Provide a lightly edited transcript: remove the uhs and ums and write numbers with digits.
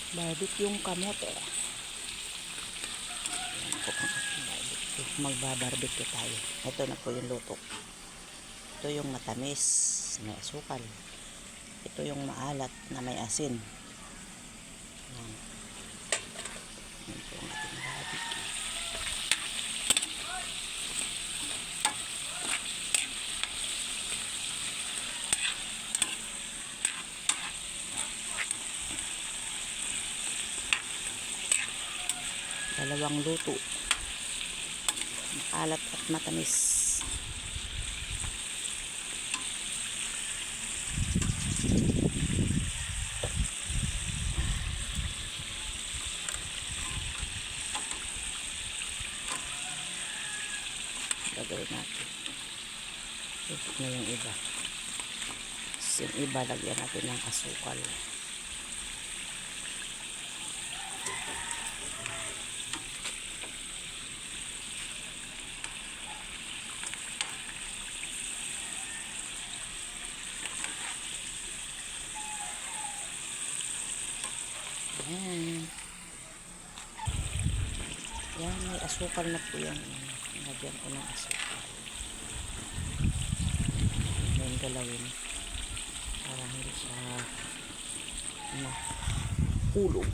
Barbecue yung kamote. Magbabarbecue tayo. Ito na po yung luto. Ito yung matamis na asukal. Ito yung maalat na may asin. Yan. Yan po ang ating barbecue. Dalawang luto. Maalat at matamis. Gagawin natin. Ito na yung iba. Yung iba, lagyan natin ng asukal. Yan. Yan, may asukal na po yan. Lagyan ko ng asukal. Yan, galawin. Para hindi siya mahulog.